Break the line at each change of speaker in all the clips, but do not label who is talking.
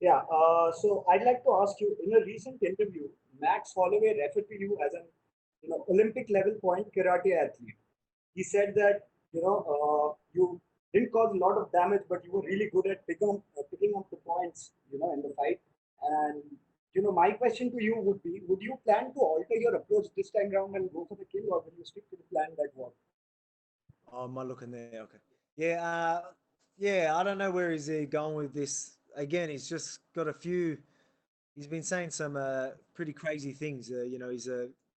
Yeah. So I'd like to ask you, in a recent interview, Max Holloway referred to you as an Olympic level point karate athlete. He said that you didn't cause a lot of damage, but you were really good at picking up the points, in the fight. And my question to you would be: would you plan to alter your approach this time round and go for the kill, or will you stick to the plan that worked?
Oh, am I looking there? Okay. Yeah, yeah. I don't know where he's going with this. Again, he's just got a few. He's been saying some pretty crazy things. He's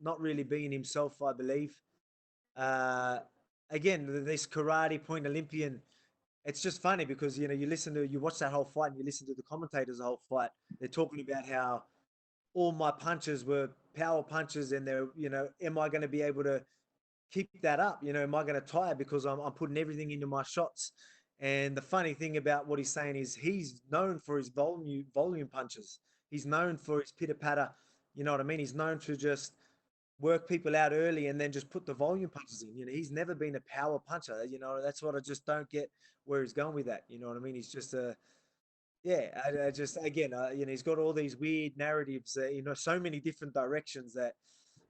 not really being himself, I believe. Uh, Again, this karate point Olympian. It's just funny because you watch that whole fight and you listen to the commentators the whole fight. They're talking about how all my punches were power punches, and they're am I going to be able to keep that up? Am I going to tire because I'm putting everything into my shots? And the funny thing about what he's saying is he's known for his volume punches. He's known for his pitter patter. You know what I mean? He's known to just work people out early and then just put the volume punches in. He's never been a power puncher. That's what I just don't get where he's going with that. You know what I mean? He's just a yeah. I just again, he's got all these weird narratives. So many different directions that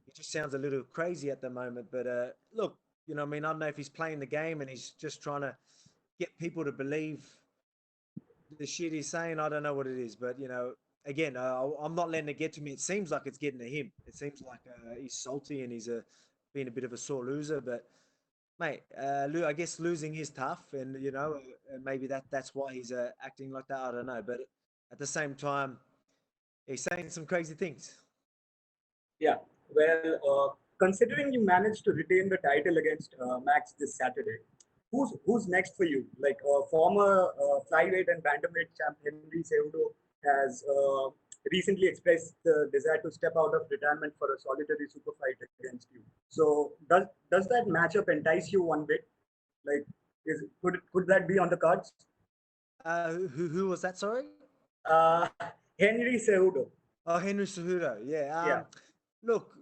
he just sounds a little crazy at the moment. But look, I mean, I don't know if he's playing the game and he's just trying to get people to believe the shit he's saying. I don't know what it is, but again, I'm not letting it get to me. It seems like it's getting to him. It seems like he's salty and he's being a bit of a sore loser. But mate, I guess losing is tough, and maybe that's why he's acting like that. I don't know, but at the same time, he's saying some crazy things.
Yeah. Well, considering you managed to retain the title against Max this Saturday, who's next for you? Like former flyweight and bantamweight champ Henry Cejudo has recently expressed the desire to step out of retirement for a solitary super fight against you. So does that matchup entice you one bit? Like, could that be on the cards?
Who was that? Sorry.
Uh, Henry Cejudo.
Oh, Henry Cejudo. Yeah.
Yeah.
Look,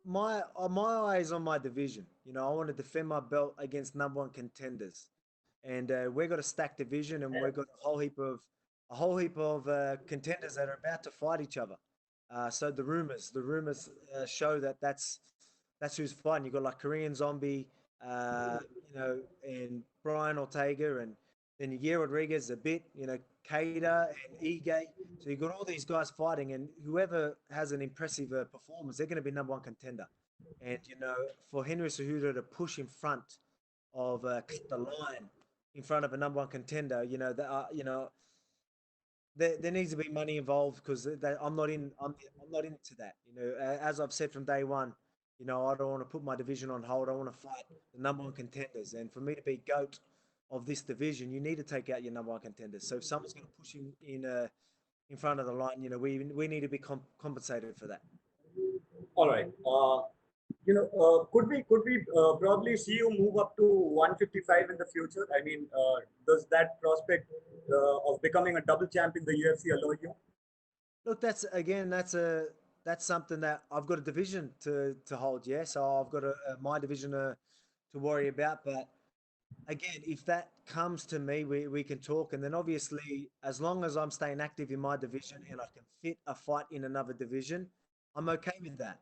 my eyes on my division. I want to defend my belt against number one contenders, and we've got a stacked division, and we've got a whole heap of contenders that are about to fight each other. So the rumors show that that's who's fighting. You got like Korean Zombie, and Brian Ortega, and then Yair Rodriguez a bit, Cater and Ige. So you've got all these guys fighting, and whoever has an impressive performance, they're going to be number one contender. And for Henry Cejudo to push in front of cut the line in front of a number one contender, there needs to be money involved because I'm not in. I'm not into that. As I've said from day one, I don't want to put my division on hold. I want to fight the number one contenders, and for me to be goat of this division, you need to take out your number one contenders. So if someone's going to push in front of the line, we need to be compensated for that.
All right. Could we probably see you move up to 155 in the future? I mean, does that prospect of becoming a double champ in the UFC allow you?
Look, that's something that I've got a division to hold. Yeah, so I've got my division to worry about. But again, if that comes to me, we can talk. And then obviously, as long as I'm staying active in my division and I can fit a fight in another division, I'm okay with that.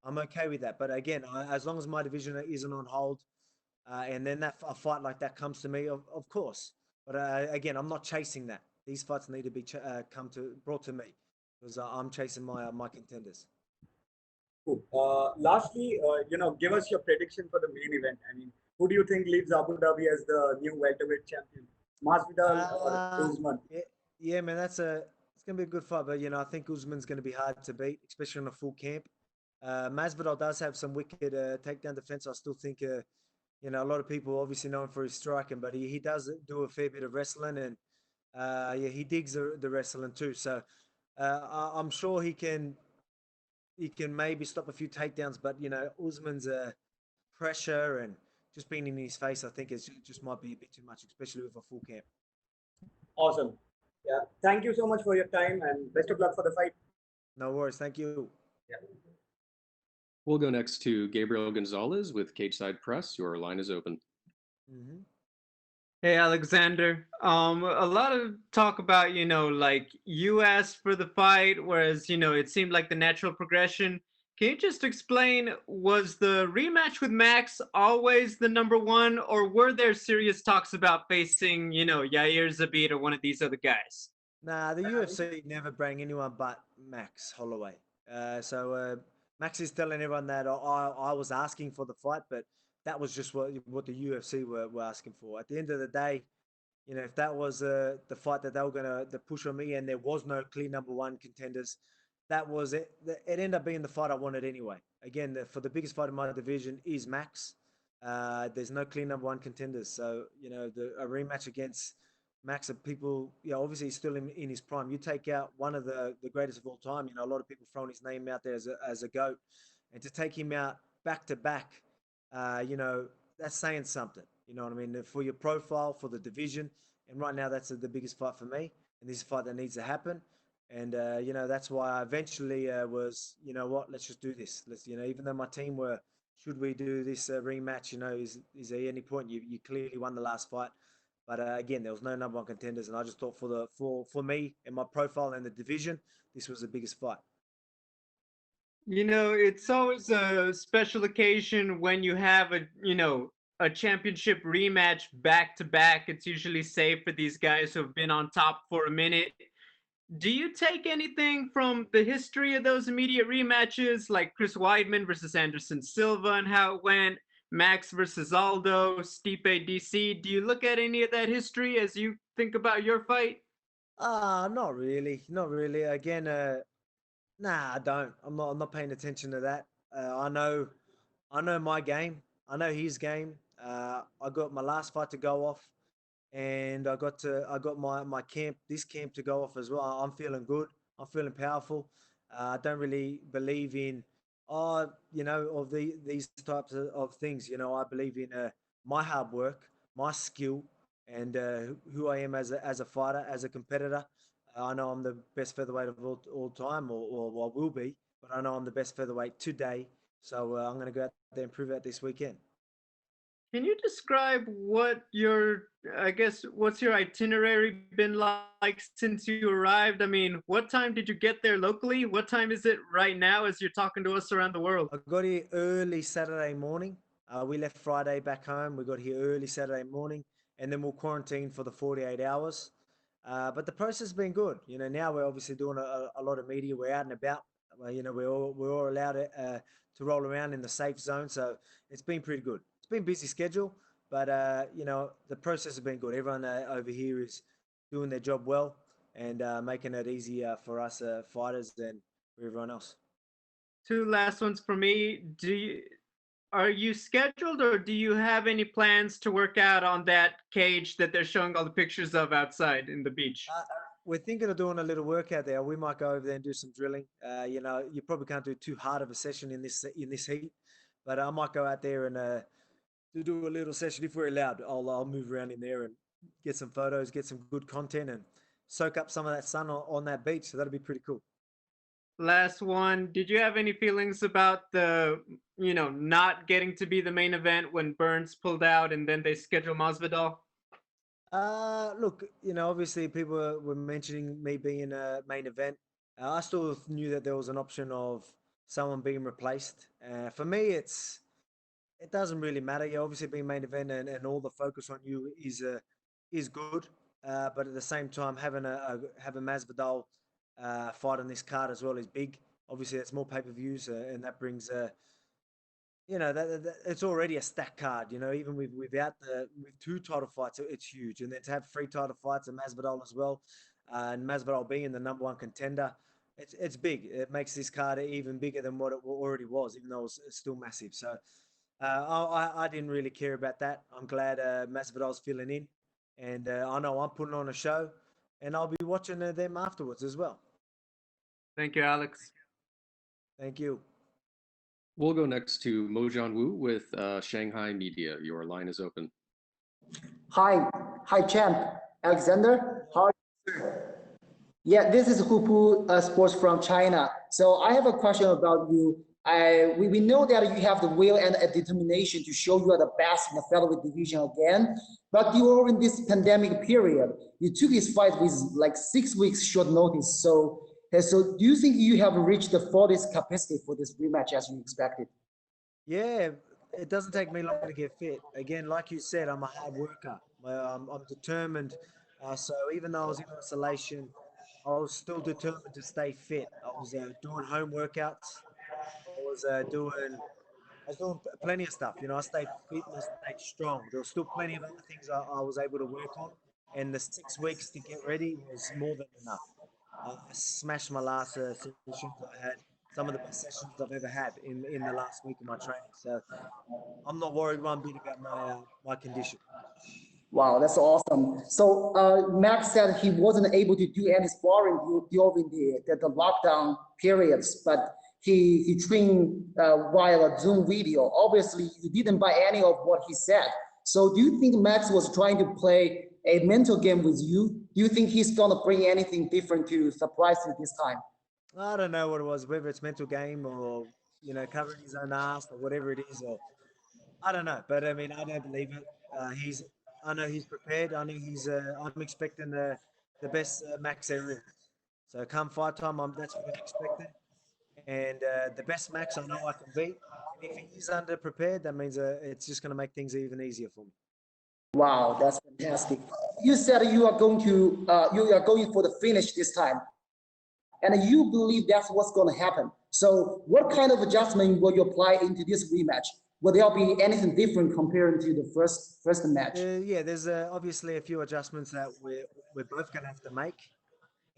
I'm okay with that. But again, as long as my division isn't on hold, and then a fight like that comes to me, of course. But again, I'm not chasing that. These fights need to be brought to me because I'm chasing my contenders.
Cool. Lastly, give us your prediction for the main event. I mean, who do you think leaves Abu Dhabi as the new welterweight champion? Masvidal or Usman?
Yeah, yeah, man, it's gonna be a good fight. But I think Usman's gonna be hard to beat, especially on a full camp. Masvidal does have some wicked takedown defense. I still think a lot of people obviously know him for his striking, but he does do a fair bit of wrestling, and yeah, he digs the wrestling too. So I'm sure he can maybe stop a few takedowns, but Usman's pressure and just being in his face, I think is just might be a bit too much, especially with a full camp.
Awesome. Yeah. Thank you so much for your time and best of luck for the fight.
No worries. Thank you.
Yeah.
We'll go next to Gabriel Gonzalez with Cage Side Press. Your line is open.
Hmm.
Hey Alexander. A lot of talk about, like you asked for the fight, whereas, it seemed like the natural progression. Can you just explain, was the rematch with Max always the number one, or were there serious talks about facing, Yair Zabit or one of these other guys?
Nah, the UFC never bring anyone but Max Holloway. So Max is telling everyone that I was asking for the fight, but that was just what the UFC were asking for. At the end of the day, you know, if that was the fight that they were going to push on me and there was no clear number one contenders, that was it. It ended up being the fight I wanted anyway. Again, for the biggest fight in my division is Max. There's no clear number one contenders. So, you know, a rematch against Max, of people, obviously he's still in his prime. You take out one of the greatest of all time, a lot of people throwing his name out there as a GOAT. And to take him out back to back, that's saying something. You know what I mean? For your profile, for the division. And right now, that's the biggest fight for me. And this is a fight that needs to happen. And, that's why I eventually was, you know what, let's just do this. Let's, even though my team were, should we do this rematch, is there any point? You clearly won the last fight. But again, there was no number one contenders. And I just thought for me and my profile and the division, this was the biggest fight.
It's always a special occasion when you have a championship rematch back to back. It's usually safe for these guys who have been on top for a minute. Do you take anything from the history of those immediate rematches, like Chris Weidman versus Anderson Silva and how it went, Max versus Aldo, Stipe DC? Do you look at any of that history as you think about your fight?
Not really. Not really. Again, nah, I don't. I'm not paying attention to that. I know my game. I know his game. I got my last fight to go off, and I got my camp, this camp to go off as well. I'm feeling good. I'm feeling powerful. I don't really believe in, of these types of things. I believe in my hard work, my skill, and who I am as a fighter, as a competitor. I know I'm the best featherweight of all time, or I will be, but I know I'm the best featherweight today. So I'm going to go out there and prove that this weekend.
Can you describe what's your itinerary been like since you arrived? I mean, what time did you get there locally? What time is it right now as you're talking to us around the world?
I got here early Saturday morning. We left Friday back home. We got here early Saturday morning, and then we'll quarantine for the 48 hours. But the process has been good. Now we're obviously doing a lot of media. We're out and about. We're all allowed to roll around in the safe zone. So it's been pretty good. It's been a busy schedule, but the process has been good. Everyone over here is doing their job well and making it easy for us fighters and for everyone else.
Two last ones for me. Are you scheduled or do you have any plans to work out on that cage that they're showing all the pictures of outside in the beach?
We're thinking of doing a little workout there. We might go over there and do some drilling. You probably can't do too hard of a session in this heat, but I might go out there and do a little session if we're allowed. I'll move around in there and get some photos, get some good content, and soak up some of that sun on that beach. So that'll be pretty cool.
Last one. Did you have any feelings about not getting to be the main event when Burns pulled out and then they scheduled Masvidal?
Look, obviously people were mentioning me being a main event. I still knew that there was an option of someone being replaced. For me, it doesn't really matter. You obviously being main event and all the focus on you is good. But at the same time, having Masvidal fight on this card as well is big. Obviously, that's more pay-per-views, and that brings it's already a stacked card. Even with two title fights, it's huge, and then to have three title fights and Masvidal as well, and Masvidal being the number one contender, it's big. It makes this card even bigger than what it already was, even though it's still massive. So I didn't really care about that. I'm glad Masvidal's filling in, and I know I'm putting on a show, and I'll be watching them afterwards as well.
Thank you, Alex.
Thank you.
We'll go next to Mojan Wu with Shanghai Media. Your line is open.
Hi, champ. Alexander, how are you, sir? Yeah, this is Hupu Sports from China. So I have a question about you. we know that you have the will and a determination to show you are the best in the featherweight division again. But during this pandemic period, you took this fight with like 6 weeks short notice. So do you think you have reached the fullest capacity for this rematch as you expected?
Yeah, it doesn't take me long to get fit. Again, like you said, I'm a hard worker. I'm determined. So even though I was in isolation, I was still determined to stay fit. I was doing home workouts. I was doing plenty of stuff. I stayed fit and I stayed strong. There was still plenty of other things I was able to work on, and the 6 weeks to get ready was more than enough. I smashed my last sessions. I had some of the best sessions I've ever had in the last week of my training. So I'm not worried one bit about my condition.
Wow, that's awesome. So Max said he wasn't able to do any sparring during the lockdown periods, but he trained via a Zoom video. Obviously, you didn't buy any of what he said. So do you think Max was trying to play a mental game with you? Do you think he's gonna bring anything different to surprise you this time?
I don't know what it was, whether it's mental game or covering his own ass or whatever it is, or I don't know. But I mean, I don't believe it. I know he's prepared. I know I'm expecting the best Max there is. So come fight time, that's what I'm expecting. And the best Max I know I can beat. And if he is underprepared, that means it's just going to make things even easier for me.
Wow, that's fantastic. You said you are going for the finish this time, and you believe that's what's going to happen. So, what kind of adjustment will you apply into this rematch? Will there be anything different compared to the first match?
Yeah, there's obviously a few adjustments that we're both going to have to make.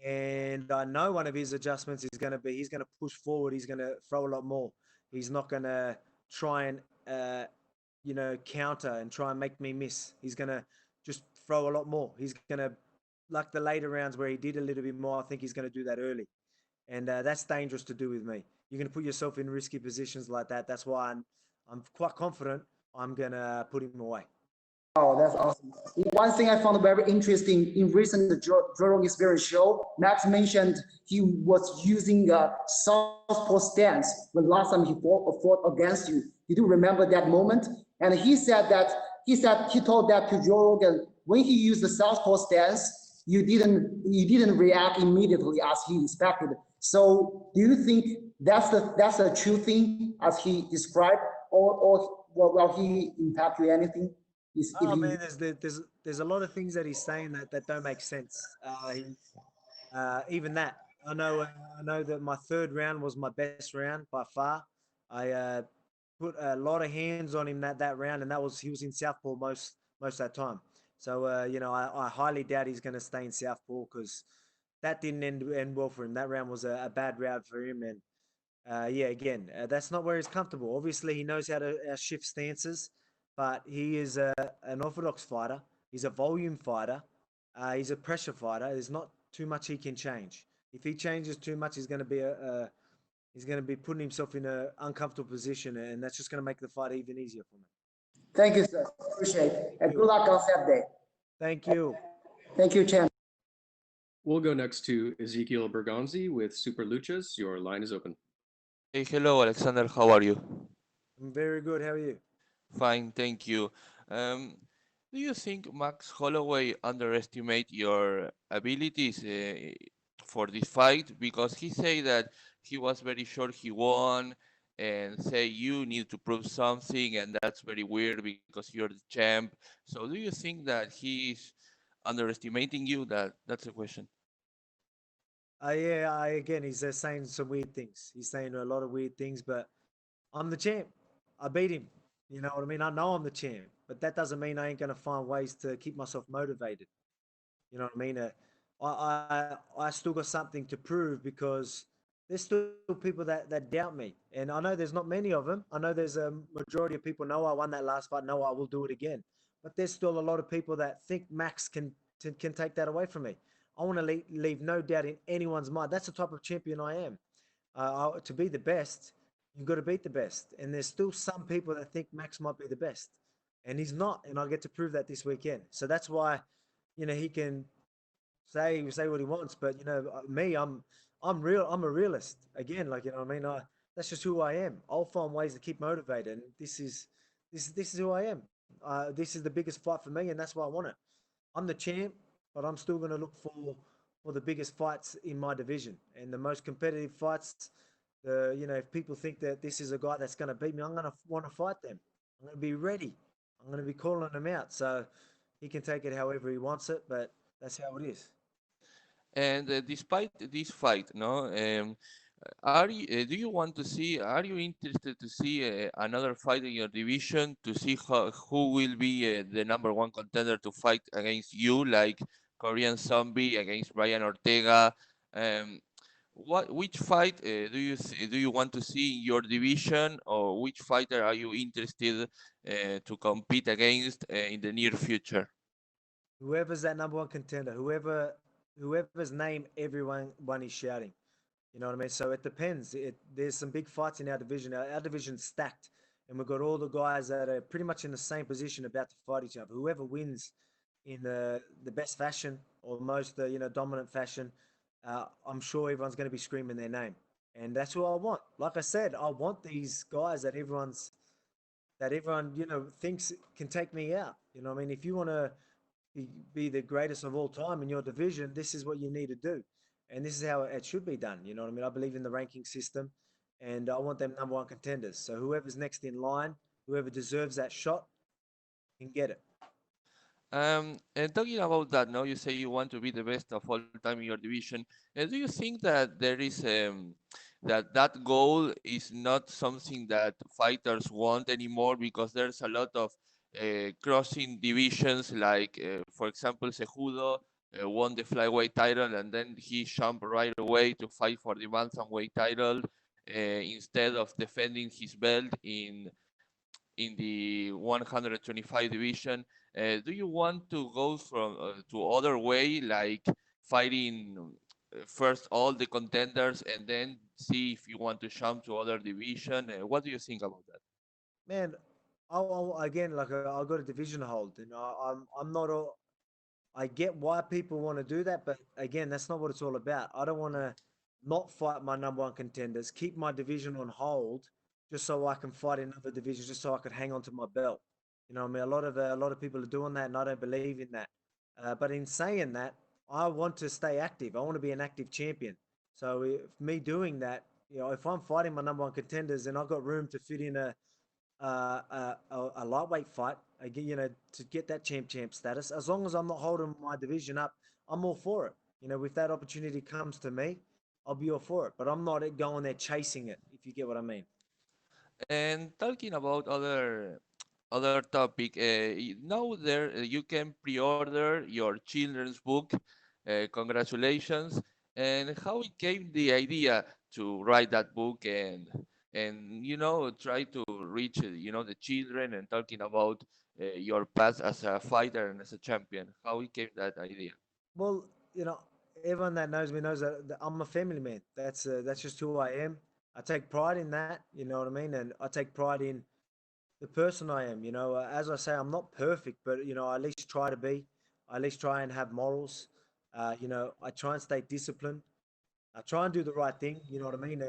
And I know one of his adjustments is going to be he's going to push forward. He's going to throw a lot more. He's not going to try and counter and try and make me miss. He's going to just throw a lot more. He's going to, like the later rounds where he did a little bit more, I think he's going to do that early. And that's dangerous to do with me. You're going to put yourself in risky positions like that. That's why I'm quite confident I'm going to put him away.
Oh, that's awesome. One thing I found very interesting in recent Jordan Experience show, Max mentioned he was using a southpaw stance when last time he fought against you. You do remember that moment? And he told that to Joe Rogan when he used the southpaw stance, you didn't react immediately as he expected. So do you think that's a true thing as he described, or will he impact you anything?
Oh man, there's a lot of things that he's saying that don't make sense. Even that, I know that my third round was my best round by far. I put a lot of hands on him that round, and he was in southpaw most of that time. So I highly doubt he's going to stay in southpaw because that didn't end well for him. That round was a bad round for him, and yeah, again, that's not where he's comfortable. Obviously, he knows how to shift stances, but he is an orthodox fighter. He's a volume fighter. He's a pressure fighter. There's not too much he can change. If he changes too much, he's going to be putting himself in an uncomfortable position, and that's just going to make the fight even easier for me.
Thank you, sir. Appreciate it. And good luck on Saturday.
Thank you.
Thank you, champ.
We'll go next to Ezekiel Bergonzi with Super Luchas. Your line is open.
Hey, hello, Alexander. How are you?
I'm very good. How are you?
Fine, thank you. Do you think Max Holloway underestimate your abilities for this fight? Because he say that he was very sure he won, and say you need to prove something, and that's very weird because you're the champ. So, do you think that he's underestimating you? That's the question.
Yeah, again, he's saying some weird things. He's saying a lot of weird things, but I'm the champ. I beat him. You know what I mean? I know I'm the champ, but that doesn't mean I ain't going to find ways to keep myself motivated. You know what I mean? I still got something to prove because there's still people that doubt me. And I know there's not many of them. I know there's a majority of people know I won that last fight, know I will do it again. But there's still a lot of people that think Max can take that away from me. I want to leave no doubt in anyone's mind. That's the type of champion I am. To be the best, you've got to beat the best. And there's still some people that think Max might be the best. And he's not. And I get to prove that this weekend. So that's why, he can say what he wants. But, me, I'm real. I'm a realist. Again, like, you know what I mean? that's just who I am. I'll find ways to keep motivated, and this is who I am. This is the biggest fight for me, and that's why I want it. I'm the champ, but I'm still going to look for the biggest fights in my division and the most competitive fights. If people think that this is a guy that's going to beat me, I'm going to want to fight them. I'm going to be ready. I'm going to be calling them out. So he can take it however he wants it, but that's how it is.
And despite this fight, no, are you, do you want to see? Are you interested to see another fight in your division to see who will be the number one contender to fight against you, like Korean Zombie against Brian Ortega? Um, which fight do you want to see in your division, or which fighter are you interested to compete against in the near future?
Whoever's that number one contender, whoever's name everyone is shouting. You know what I mean? So it depends. There's some big fights in our division. Our division's stacked, and we've got all the guys that are pretty much in the same position about to fight each other. Whoever wins in the best fashion or most dominant fashion, I'm sure everyone's going to be screaming their name, and that's who I want. Like I said, I want these guys that everyone thinks can take me out. You know what I mean? If you want to be the greatest of all time in your division, this is what you need to do. And this is how it should be done. You know what I mean? I believe in the ranking system and I want them number one contenders. So whoever's next in line, whoever deserves that shot can get it.
And talking about that, now you say you want to be the best of all time in your division. Do you think that there is that goal is not something that fighters want anymore because there's a lot of crossing divisions, like for example, Cejudo won the flyweight title and then he jumped right away to fight for the bantamweight title instead of defending his belt in the 125 division. Do you want to go from to other way, like fighting first all the contenders and then see if you want to jump to other division? What do you think about that?
Man, again, like I got a division to hold, and I'm not all. I get why people want to do that, but again, that's not what it's all about. I don't want to not fight my number one contenders, keep my division on hold, just so I can fight in other divisions, just so I could hang on to my belt. You know, what I mean, a lot of people are doing that, and I don't believe in that. But in saying that, I want to stay active. I want to be an active champion. So if me doing that, if I'm fighting my number one contenders, and I've got room to fit in a lightweight fight, again, to get that champ status. As long as I'm not holding my division up, I'm all for it. If that opportunity comes to me, I'll be all for it. But I'm not going there chasing it, if you get what I mean.
And talking about other topic, now there you can pre-order your children's book. Congratulations! And how it came the idea to write that book and try to reach the children and talking about your past as a fighter and as a champion. How it came that idea?
Well, everyone that knows me knows that I'm a family man. That's just who I am. I take pride in that. You know what I mean? And I take pride in the person I am. As I say, I'm not perfect, but I at least try to be. I at least try and have morals. I try and stay disciplined. I try and do the right thing. You know what I mean?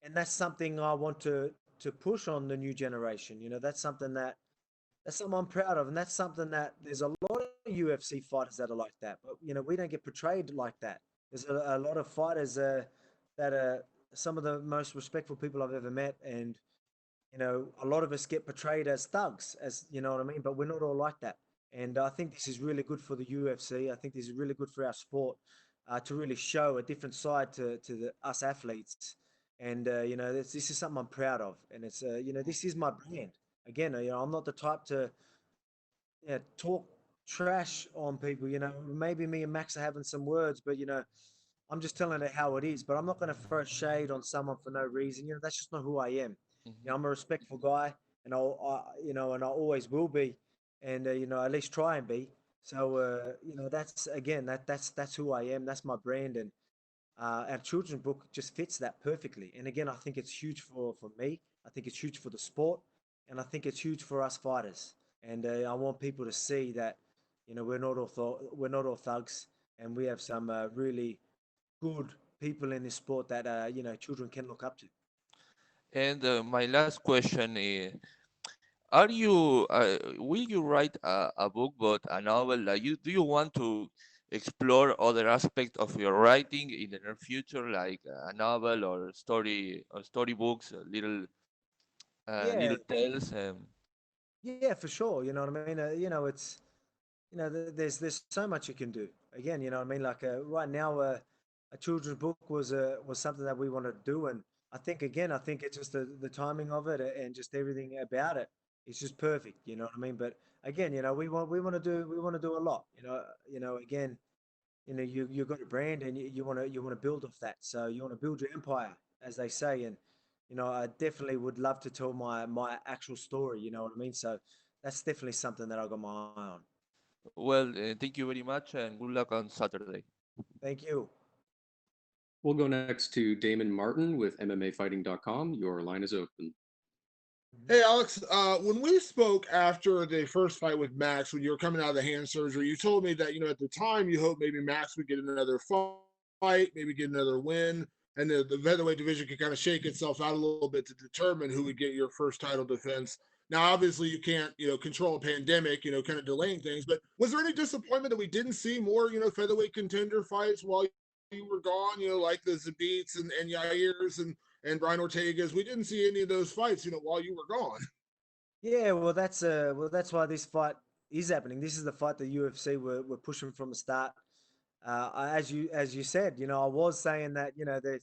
And that's something I want to push on the new generation. That's something I'm proud of, and that's something that there's a lot of UFC fighters that are like that, but we don't get portrayed like that. There's a lot of fighters that are some of the most respectful people I've ever met, and a lot of us get portrayed as thugs, as you know what I mean, but we're not all like that. And I think this is really good for the UFC. I think this is really good for our sport to really show a different side to us athletes. And this is something I'm proud of, and it's this is my brand. Again, I'm not the type to talk trash on people. Maybe me and Max are having some words, but I'm just telling it how it is. But I'm not going to throw shade on someone for no reason. That's just not who I am.
Mhm.
I'm a respectful guy, and and I always will be, and at least try and be. So that's again that's who I am. That's my brand, and our children's book just fits that perfectly. And again, I think it's huge for me. I think it's huge for the sport, and I think it's huge for us fighters. And I want people to see that we're not all thugs, and we have some really good people in this sport that children can look up to.
And my last question is, are you will you write a book, but a novel? Like you, do you want to explore other aspects of your writing in the near future, like a novel or storybooks,
Yeah,
little tales?
yeah, for sure. You know what I mean. It's there's so much you can do. Again, you know what I mean. Like right now, a children's book was something that we wanted to do, and I think it's just the timing of it and just everything about it. It's just perfect. You know what I mean. But again, we want to do a lot. Again, you've got a brand and you want to build off that. So you want to build your empire, as they say, and I definitely would love to tell my actual story. You know what I mean. So that's definitely something that I got my eye on.
Well, thank you very much, and good luck on Saturday.
Thank you.
We'll go next to Damon Martin with MMAfighting.com. Your line is open.
Hey, Alex, when we spoke after the first fight with Max, when you were coming out of the hand surgery, you told me that, at the time you hoped maybe Max would get another fight, maybe get another win, and the featherweight division could kind of shake itself out a little bit to determine who would get your first title defense. Now, obviously, you can't, control a pandemic, kind of delaying things, but was there any disappointment that we didn't see more, featherweight contender fights while you were gone, like the Zabits and Yairs and Brian Ortega's? We didn't see any of those fights, while you were gone.
Yeah, well that's why this fight is happening. This is the fight the UFC were pushing from the start. As you said, I was saying that there's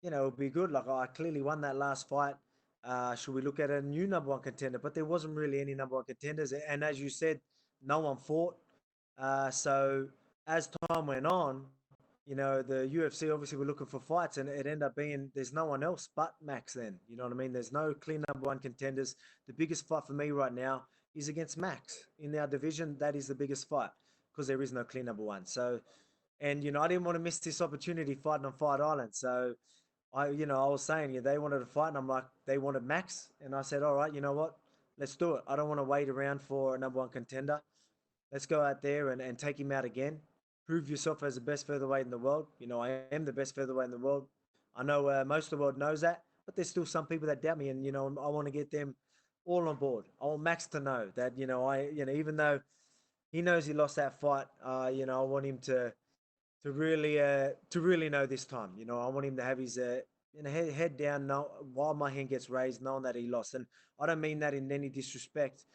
it'd be good. Like I clearly won that last fight. Should we look at a new number one contender? But there wasn't really any number one contenders, and as you said, no one fought. So as time went on, the UFC obviously were looking for fights, and it ended up being there's no one else but Max. Then you know what I mean. There's no clear number one contenders. The biggest fight for me right now is against Max in our division. That is the biggest fight because there is no clear number one. So, and I didn't want to miss this opportunity fighting on Fight Island. So I was saying, yeah, they wanted to fight, and I'm like, they wanted Max, and I said, all right, you know what, let's do it. I don't want to wait around for a number one contender. Let's go out there and take him out again. Prove yourself as the best featherweight in the world. I am the best featherweight in the world. I know most of the world knows that, but there's still some people that doubt me, and I want to get them all on board. I want Max to know that even though he knows he lost that fight, I want him to really know this time. I want him to have his head down while my hand gets raised, knowing that he lost. And I don't mean that in any disrespect,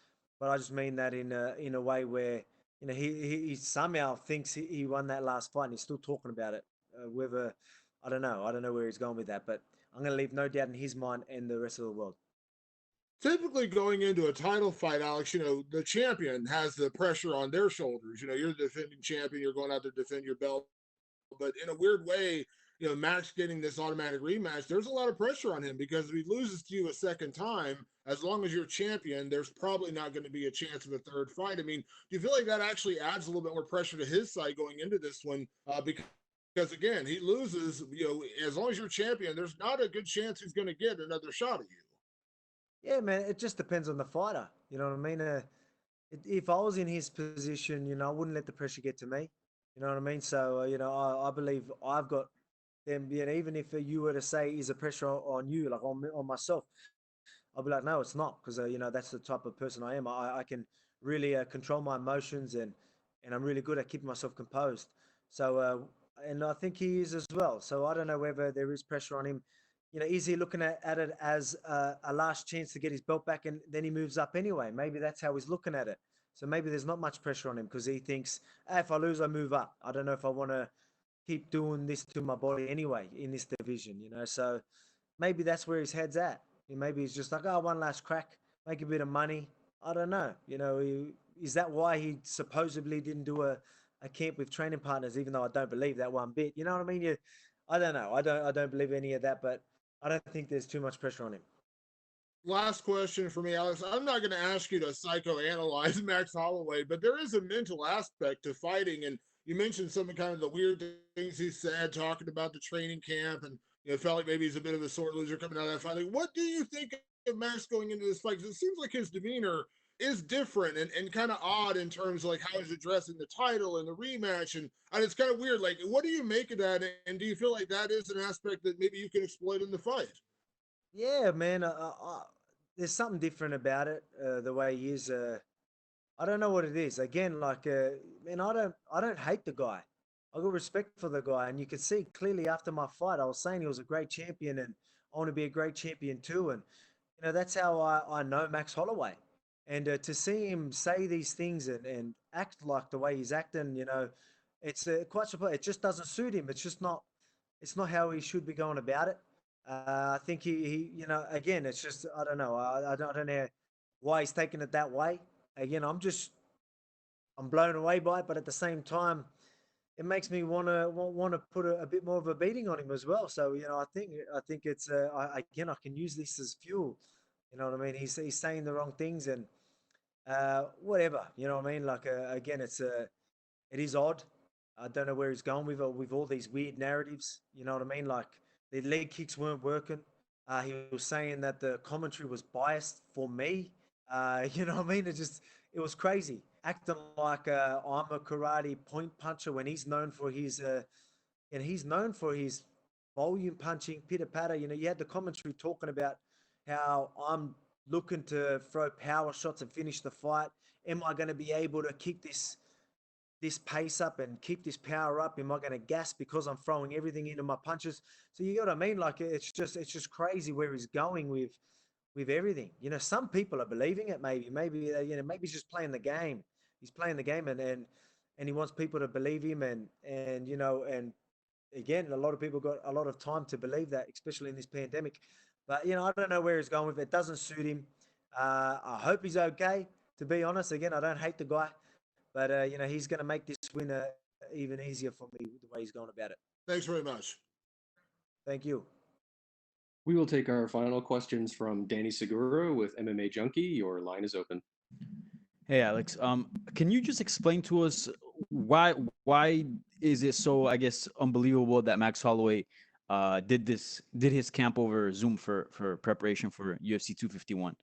but I just mean that in a way where he somehow thinks he won that last fight and he's still talking about it. Whether I don't know where he's going with that, but I'm going to leave no doubt in his mind and the rest of the world.
Typically, going into a title fight, Alex, the champion has the pressure on their shoulders. You're the defending champion, you're going out to defend your belt. But in a weird way, Max getting this automatic rematch, there's a lot of pressure on him because if he loses to you a second time, as long as you're champion, there's probably not going to be a chance of a third fight. I mean, do you feel like that actually adds a little bit more pressure to his side going into this one? Because again, he loses, as long as you're champion, there's not a good chance he's going to get another shot at you.
Yeah, man, it just depends on the fighter. You know what I mean? If I was in his position, I wouldn't let the pressure get to me. You know what I mean? So, I believe I've got them. Even if you were to say, is a pressure on you, like on myself, I'll be like, no, it's not, because that's the type of person I am. I can really control my emotions, and I'm really good at keeping myself composed. So, and I think he is as well. So I don't know whether there is pressure on him. Is he looking at it as a last chance to get his belt back, and then he moves up anyway? Maybe that's how he's looking at it. So maybe there's not much pressure on him because he thinks, if I lose, I move up. I don't know if I want to keep doing this to my body anyway in this division. So maybe that's where his head's at. Maybe he's just like, oh, one last crack, make a bit of money. I don't know. Is that why he supposedly didn't do a camp with training partners, even though I don't believe that one bit? You know what I mean? I don't know. I don't believe any of that, but I don't think there's too much pressure on him.
Last question for me, Alex. I'm not going to ask you to psychoanalyze Max Holloway, but there is a mental aspect to fighting. And you mentioned some of kind of the weird things he said, talking about the training camp, and felt like maybe he's a bit of a sore loser coming out of that fight. Like, what do you think of Max going into this fight? Because it seems like his demeanor is different and kind of odd in terms of like how he's addressing the title and the rematch, and it's kind of weird. Like, what do you make of that? And do you feel like that is an aspect that maybe you can exploit in the fight?
Yeah, man. There's something different about it. The way he is. I don't know what it is. Again, like, man, I don't hate the guy. I got respect for the guy, and you could see clearly after my fight, I was saying he was a great champion, and I want to be a great champion too. And that's how I know Max Holloway. And to see him say these things and act like the way he's acting, it's quite surprising. It just doesn't suit him. It's not how he should be going about it. I think again, it's just, I don't know. I don't know why he's taking it that way. Again, I'm blown away by it, but at the same time, it makes me want to put a bit more of a beating on him as well. So I think it's again, I can use this as fuel. You know what I mean? He's saying the wrong things and whatever. You know what I mean? Like again, it is odd. I don't know where he's going with all these weird narratives. You know what I mean? Like the leg kicks weren't working. He was saying that the commentary was biased for me. You know what I mean? It was crazy. Acting like I'm a karate point puncher when he's known for his volume punching, pitter patter. You had the commentary talking about how I'm looking to throw power shots and finish the fight. Am I going to be able to kick this pace up and keep this power up? Am I going to gas because I'm throwing everything into my punches? So you know what I mean? Like it's just crazy where he's going with everything. Some people are believing it. Maybe he's just playing the game. He's playing the game and he wants people to believe him and again, a lot of people got a lot of time to believe that, especially in this pandemic. But I don't know where he's going with it. It doesn't suit him. I hope he's okay. To be honest, again, I don't hate the guy, but he's going to make this win even easier for me with the way he's going about it.
Thanks very much.
Thank you.
We will take our final questions from Danny Segura with MMA Junkie. Your line is open.
Hey Alex, can you just explain to us why is it so, I guess, unbelievable that Max Holloway did his camp over Zoom for preparation for UFC 251?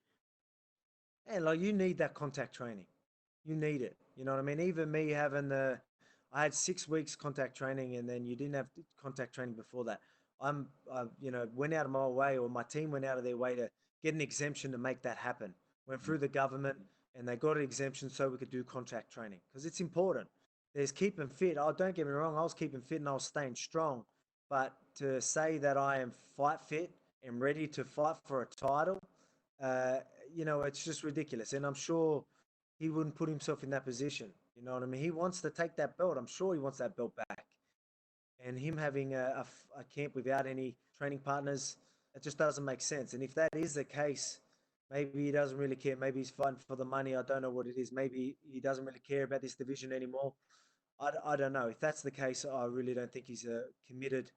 And like you need that contact training. You need it. You know what I mean? Even me I had 6 weeks contact training, and then you didn't have contact training before that. I went out of my way, or my team went out of their way to get an exemption to make that happen. Went through the government, and they got an exemption so we could do contact training because it's important. There's keeping fit. Oh, don't get me wrong, I was keeping fit and I was staying strong, but to say that I am fight fit and ready to fight for a title, uh, it's just ridiculous. And I'm sure he wouldn't put himself in that position. You know what I mean? He wants to take that belt. I'm sure he wants that belt back. And him having a camp without any training partners, it just doesn't make sense. And if that is the case, maybe he doesn't really care. Maybe he's fighting for the money. I don't know what it is. Maybe he doesn't really care about this division anymore. I don't know. If that's the case, I really don't think he's committed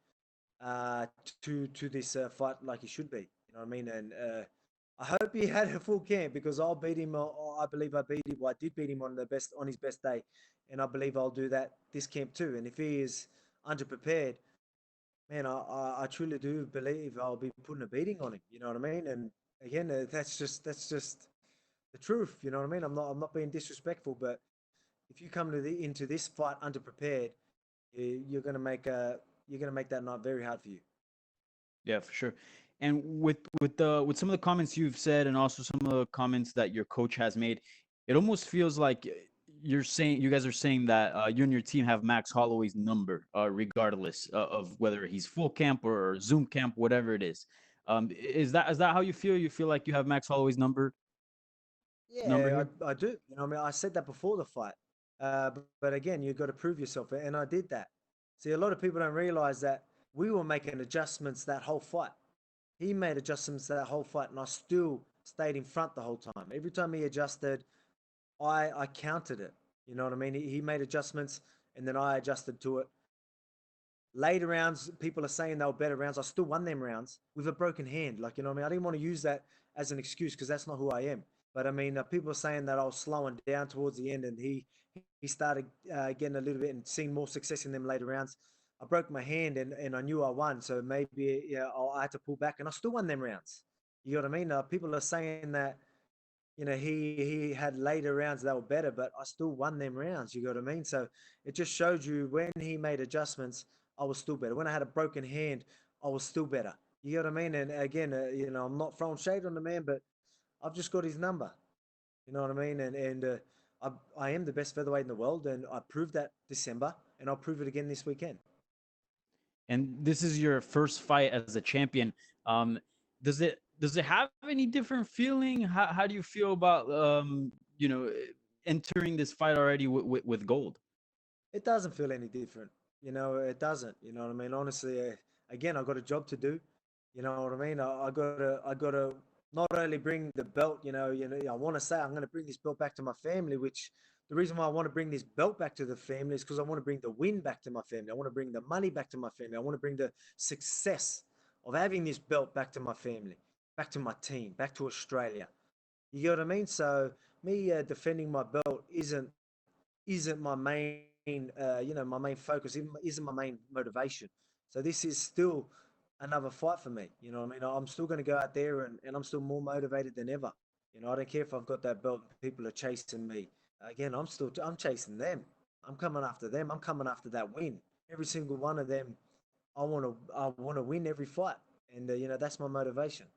to this fight like he should be. You know what I mean? And I hope he had a full camp because I'll beat him. I believe I beat him. Well, I did beat him on his best day, and I believe I'll do that this camp too. And if he is underprepared, man, I truly do believe I'll be putting a beating on him. You know what I mean? And again, that's just the truth. You know what I mean? I'm not being disrespectful, but if you come into this fight underprepared, you're gonna make that night very hard for you.
Yeah, for sure. And with some of the comments you've said, and also some of the comments that your coach has made, it almost feels like you guys are saying that you and your team have Max Holloway's number, regardless of whether he's full camp or Zoom camp, whatever it is. Is that how you feel? You feel like you have Max Holloway's number
Yeah,
here?
I do. I mean, I said that before the fight. But again, you've got to prove yourself, and I did that. See, a lot of people don't realize that we were making adjustments that whole fight. He made adjustments that whole fight, and I still stayed in front the whole time. Every time he adjusted, I countered it. You know what I mean? He made adjustments, and then I adjusted to it. Later rounds, people are saying they were better rounds. I still won them rounds with a broken hand. Like, you know what I mean? I didn't want to use that as an excuse because that's not who I am. But I mean, people are saying that I was slowing down towards the end and he started getting a little bit and seeing more success in them later rounds. I broke my hand and I knew I won. So maybe I had to pull back and I still won them rounds. You know what I mean? People are saying that he had later rounds that were better, but I still won them rounds. You know what I mean? So it just showed you when he made adjustments, I was still better. When I had a broken hand, I was still better. You know what I mean? And again, I'm not throwing shade on the man, but I've just got his number. You know what I mean? And I am the best featherweight in the world, and I proved that December, and I'll prove it again this weekend.
And this is your first fight as a champion. Um, does it have any different feeling? How do you feel about entering this fight already with gold?
It doesn't feel any different. It doesn't. You know what I mean? Honestly, again, I got a job to do. You know what I mean? I gotta not only bring the belt. I want to say I'm going to bring this belt back to my family. Which the reason why I want to bring this belt back to the family is because I want to bring the win back to my family. I want to bring the money back to my family. I want to bring the success of having this belt back to my family, back to my team, back to Australia. You get what I mean? So me defending my belt isn't my main my main focus, isn't my main motivation. So this is still another fight for me. You know what I mean? I'm still going to go out there and I'm still more motivated than ever. I don't care if I've got that belt, people are chasing me. Again, I'm chasing them. I'm coming after them. I'm coming after that win. Every single one of them, I want to win every fight. And that's my motivation.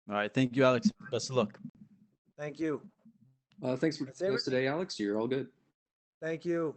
All right, thank you, Alex. Best of luck.
Thank you.
Thanks for
That's
joining us
everything.
today, Alex. You're all good.
Thank you.